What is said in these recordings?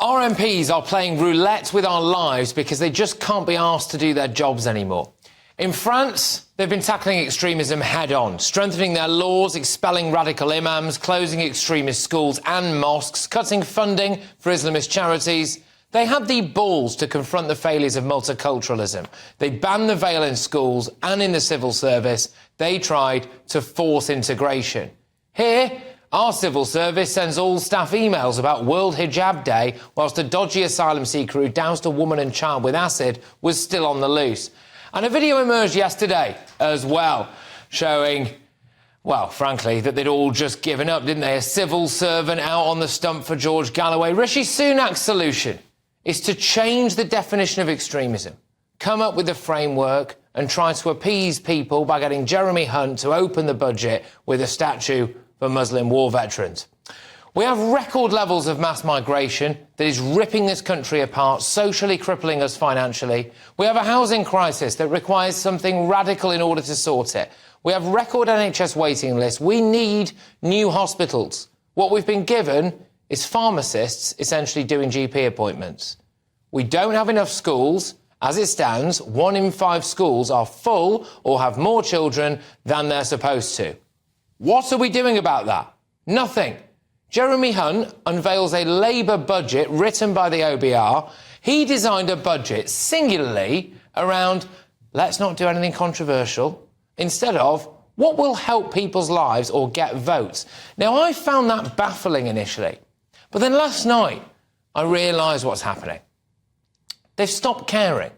Our MPs are playing roulette with our lives because they just can't be asked to do their jobs anymore. In France, they've been tackling extremism head-on, strengthening their laws, expelling radical imams, closing extremist schools and mosques, cutting funding for Islamist charities. They had the balls to confront the failures of multiculturalism. They banned the veil in schools and in the civil service. They tried to force integration. Here, our civil service sends all staff emails about World Hijab Day, whilst a dodgy asylum seeker who doused a woman and child with acid was still on the loose. And a video emerged yesterday as well, showing, well, frankly, that they'd all just given up, didn't they? A civil servant out on the stump for George Galloway. Rishi Sunak's solution is to change the definition of extremism, come up with a framework and try to appease people by getting Jeremy Hunt to open the budget with a statue for Muslim war veterans. We have record levels of mass migration that is ripping this country apart, socially crippling us financially. We have a housing crisis that requires something radical in order to sort it. We have record NHS waiting lists. We need new hospitals. What we've been given is pharmacists essentially doing GP appointments. We don't have enough schools. As it stands, 1 in 5 schools are full or have more children than they're supposed to. What are we doing about that? Nothing. Jeremy Hunt unveils a Labour budget written by the OBR. He designed a budget singularly around let's not do anything controversial, instead of what will help people's lives or get votes. Now, I found that baffling initially, but then last night I realised what's happening. They've stopped caring.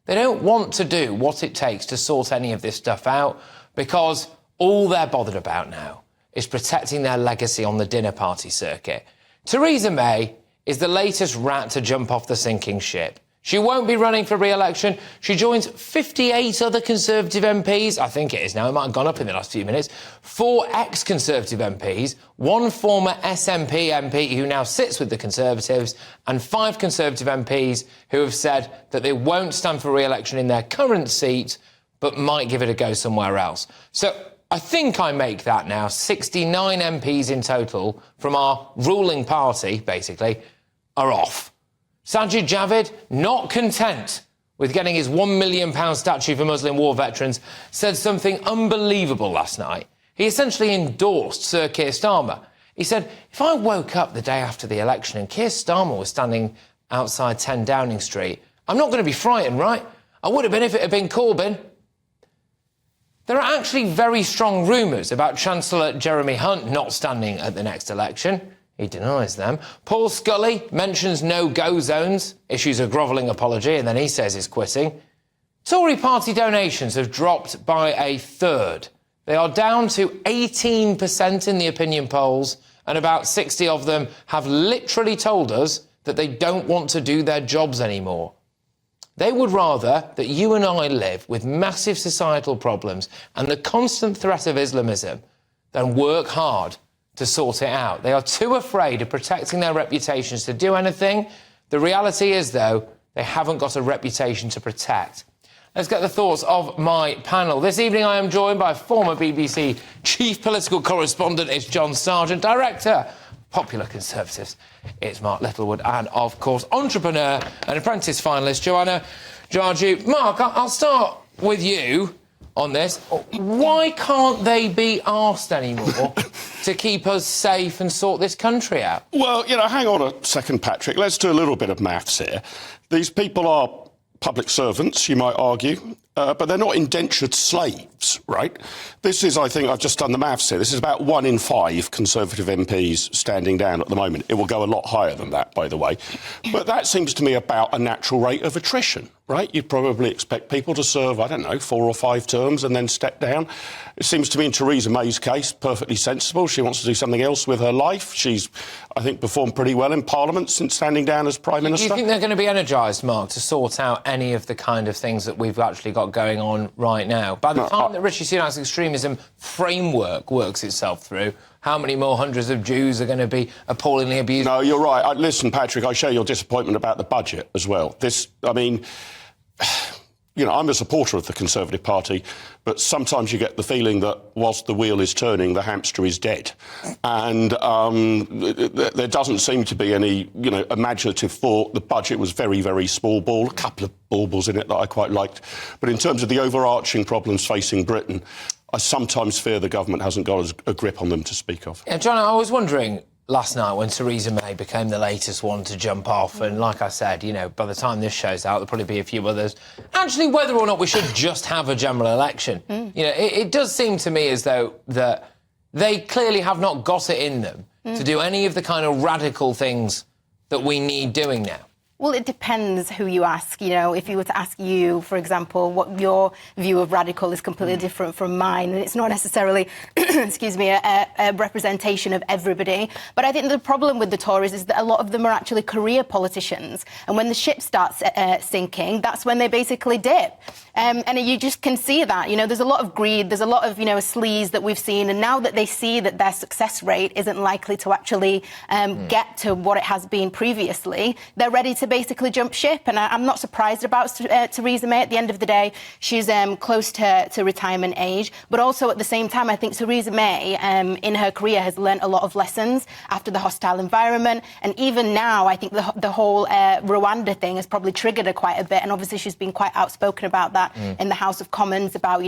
They don't want to do what it takes to sort any of this stuff out because all they're bothered about now is protecting their legacy on the dinner party circuit. Theresa May is the latest rat to jump off the sinking ship. She won't be running for re-election. She joins 58 other Conservative MPs, I think it is now, it might have gone up in the last few minutes, 4 ex-Conservative MPs, 1 former SNP MP who now sits with the Conservatives, and 5 Conservative MPs who have said that they won't stand for re-election in their current seat, but might give it a go somewhere else. So I think I make that now 69 MPs in total from our ruling party, basically, are off. Sajid Javid, not content with getting his £1 million statue for Muslim war veterans, said something unbelievable last night. He essentially endorsed Sir Keir Starmer. He said, if I woke up the day after the election and Keir Starmer was standing outside 10 Downing Street, I'm not going to be frightened, right? I would have been if it had been Corbyn. There are actually very strong rumours about Chancellor Jeremy Hunt not standing at the next election. He denies them. Paul Scully mentions no-go zones, issues a grovelling apology, and then he says he's quitting. Tory party donations have dropped by a third. They are down to 18% in the opinion polls, and about 60 of them have literally told us that they don't want to do their jobs anymore. They would rather that you and I live with massive societal problems and the constant threat of Islamism than work hard to sort it out. They are too afraid of protecting their reputations to do anything. The reality is, though, they haven't got a reputation to protect. Let's get the thoughts of my panel. This evening I am joined by former BBC chief political correspondent, it's John Sargent, director, Popular Conservatives, it's Mark Littlewood, and, of course, entrepreneur and apprentice finalist, Joanna Jarju. Mark, I'll start with you on this. Why can't they be asked anymore to keep us safe and sort this country out? Well, hang on a second, Patrick. Let's do a little bit of maths here. These people are public servants, you might argue, but they're not indentured slaves, right? This is, I think, I've just done the maths here. This is about 1 in 5 Conservative MPs standing down at the moment. It will go a lot higher than that, by the way. But that seems to me about a natural rate of attrition, right? You'd probably expect people to serve, 4 or 5 terms and then step down. It seems to me in Theresa May's case, perfectly sensible. She wants to do something else with her life. She's, I think, performed pretty well in Parliament since standing down as Prime Minister. Do you think they're going to be energised, Mark, to sort out any of the kind of things that we've actually got going on right now? By the time that Rishi Sunak's extremism framework works itself through, how many more hundreds of Jews are going to be appallingly abused? No, you're right. Listen, Patrick, I share your disappointment about the budget as well. I'm a supporter of the Conservative Party, but sometimes you get the feeling that whilst the wheel is turning, the hamster is dead. And there doesn't seem to be any, imaginative thought. The budget was very, very small ball, a couple of baubles in it that I quite liked. But in terms of the overarching problems facing Britain, I sometimes fear the government hasn't got a grip on them to speak of. Yeah, John, I was wondering last night when Theresa May became the latest one to jump off, and like I said, by the time this show's out, there'll probably be a few others. Actually, whether or not we should just have a general election. It does seem to me as though that they clearly have not got it in them to do any of the kind of radical things that we need doing now. Well, it depends who you ask. If you were to ask you, for example, what your view of radical is completely different from mine, and it's not necessarily, excuse me, a representation of everybody. But I think the problem with the Tories is that a lot of them are actually career politicians. And when the ship starts sinking, that's when they basically dip. And you just can see that. There's a lot of greed, there's a lot of, sleaze that we've seen. And now that they see that their success rate isn't likely to actually get to what it has been previously, they're ready to basically jump ship. And I'm not surprised about Theresa May. At the end of the day, she's close to retirement age. But also at the same time, I think Theresa May in her career has learnt a lot of lessons after the hostile environment. And even now, I think the whole Rwanda thing has probably triggered her quite a bit. And obviously she's been quite outspoken about that in the House of Commons, about,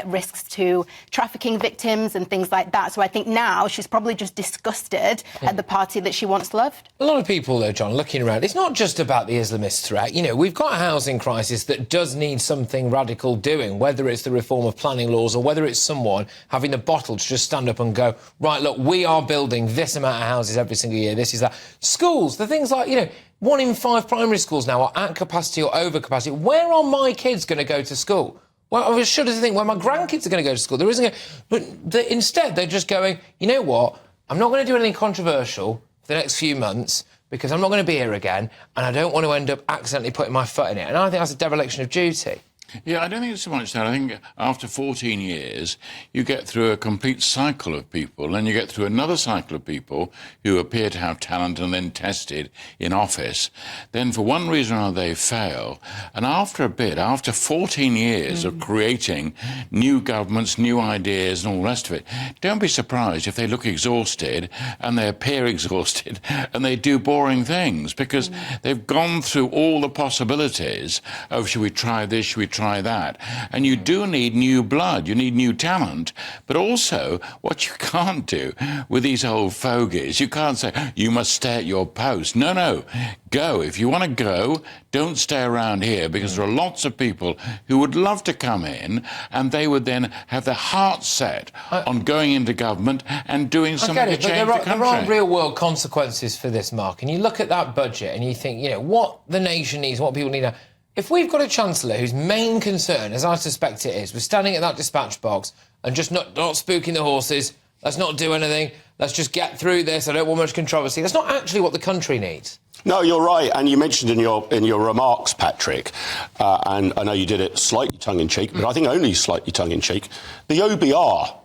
risks to trafficking victims and things like that. So I think now she's probably just disgusted at the party that she once loved. A lot of people, though, John, looking around, it's not just about the Islamist threat. We've got a housing crisis that does need something radical doing, whether it's the reform of planning laws or whether it's someone having the bottle to just stand up and go, right, look, we are building this amount of houses every single year, this is that. Schools, the things like, 1 in 5 primary schools now are at capacity or over capacity. Where are my kids going to go to school? Well, I was sure to think where my grandkids are going to go to school. There isn't but instead, they're just going, you know what? I'm not going to do anything controversial for the next few months because I'm not going to be here again and I don't want to end up accidentally putting my foot in it. And I think that's a dereliction of duty. Yeah, I don't think it's so much that. I think after 14 years, you get through a complete cycle of people, and you get through another cycle of people who appear to have talent and then tested in office. Then for one reason or another, they fail. And after a bit, after 14 years of creating new governments, new ideas and all the rest of it, don't be surprised if they look exhausted and they appear exhausted and they do boring things because they've gone through all the possibilities of should we try this, should we try that. And you do need new blood, you need new talent, but also what you can't do with these old fogies, you can't say, you must stay at your post. No, go. If you want to go, don't stay around here because there are lots of people who would love to come in and they would then have their heart set on going into government and doing something to change the country. There are real-world consequences for this, Mark, and you look at that budget and you think, what the nation needs, what people need now. If we've got a Chancellor whose main concern, as I suspect it is, was standing at that dispatch box and just not spooking the horses, let's not do anything, let's just get through this, I don't want much controversy, that's not actually what the country needs. No, you're right, and you mentioned in your remarks, Patrick, and I know you did it slightly tongue-in-cheek, but I think only slightly tongue-in-cheek, the OBR,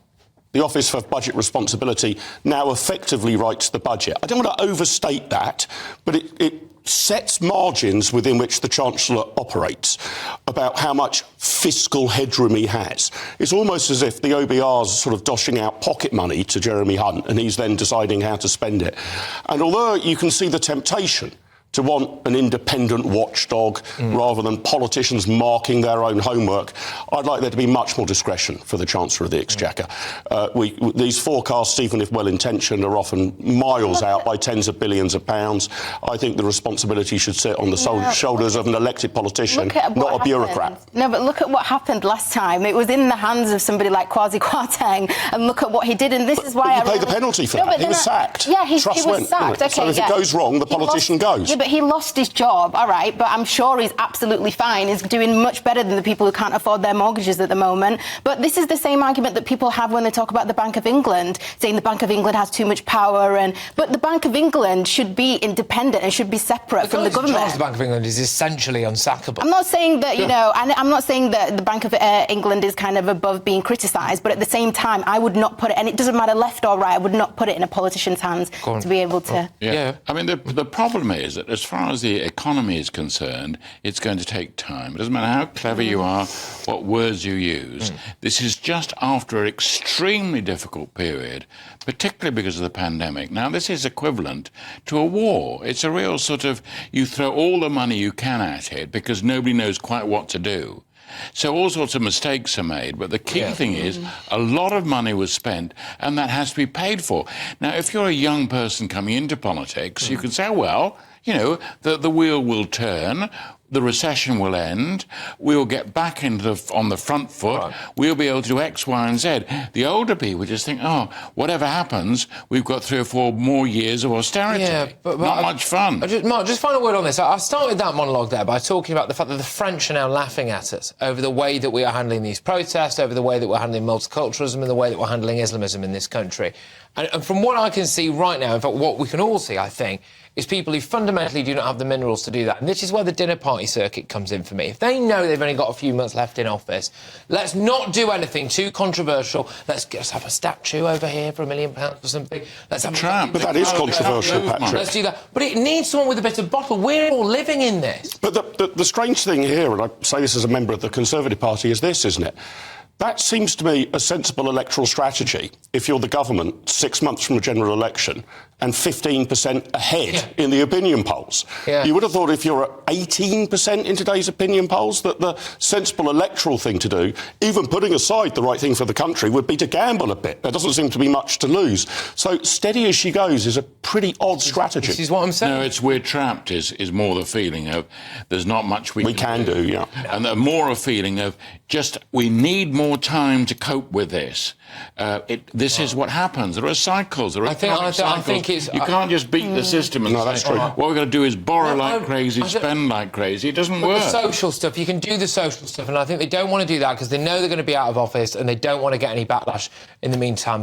the Office for Budget Responsibility, now effectively writes the budget. I don't want to overstate that, but it sets margins within which the Chancellor operates about how much fiscal headroom he has. It's almost as if the OBR's sort of doshing out pocket money to Jeremy Hunt and he's then deciding how to spend it. And although you can see the temptation to want an independent watchdog rather than politicians marking their own homework, I'd like there to be much more discretion for the Chancellor of the Exchequer. These forecasts, even if well-intentioned, are often miles out by tens of billions of pounds. I think the responsibility should sit on the shoulders of an elected politician, not a bureaucrat. No, but look at what happened last time. It was in the hands of somebody like Kwasi Kwarteng, and look at what he did, and this is why he paid the penalty for that. He was sacked. Yeah, he was sacked. Okay, so if it goes wrong, the politician goes. Yeah, but he lost his job, all right, but I'm sure he's absolutely fine. He's doing much better than the people who can't afford their mortgages at the moment. But this is the same argument that people have when they talk about the Bank of England, saying the Bank of England has too much power. But the Bank of England should be independent and should be separate from the government. The Bank of England is essentially unsackable. I'm not saying that, I'm not saying that the Bank of England is kind of above being criticised, but at the same time, I would not put it, and it doesn't matter left or right, I would not put it in a politician's hands to be able to... Yeah. I mean, the problem is that that as far as the economy is concerned, it's going to take time. It doesn't matter how clever you are, what words you use. This is just after an extremely difficult period, particularly because of the pandemic. Now, this is equivalent to a war. It's a real sort of, you throw all the money you can at it because nobody knows quite what to do. So all sorts of mistakes are made, but the key thing is a lot of money was spent and that has to be paid for. Now, if you're a young person coming into politics, you can say, well, you know, the wheel will turn, the recession will end, we'll get back on the front foot, we'll be able to do X, Y, and Z. The older people just think, oh, whatever happens, we've got 3 or 4 more years of austerity. Yeah, but not much fun. Mark, just final word on this. I started that monologue there by talking about the fact that the French are now laughing at us over the way that we are handling these protests, over the way that we're handling multiculturalism, and the way that we're handling Islamism in this country. And from what I can see right now, in fact, what we can all see, I think, is people who fundamentally do not have the minerals to do that. And this is where the dinner party circuit comes in for me. If they know they've only got a few months left in office, let's not do anything too controversial. Let's just have a statue over here for £1 million or something. Let's have Trump. But that is controversial, Patrick. Let's do that. But it needs someone with a bit of bottle. We're all living in this. But the strange thing here, and I say this as a member of the Conservative Party, is this, isn't it? That seems to me a sensible electoral strategy if you're the government 6 months from a general election and 15% ahead in the opinion polls. You would have thought if you're at 18% in today's opinion polls that the sensible electoral thing to do, even putting aside the right thing for the country, would be to gamble a bit. There doesn't seem to be much to lose. So steady as she goes is a pretty odd strategy. This is what I'm saying. No, it's we're trapped is more the feeling of there's not much we can do. Yeah. And more a feeling of just we need more time to cope with this. This is what happens. There are cycles. There are cycles. I think it's... You can't just beat the system and say, that's true. what we're going to do is borrow like crazy, spend like crazy. It doesn't work. The social stuff, you can do the social stuff, and I think they don't want to do that because they know they're going to be out of office and they don't want to get any backlash in the meantime.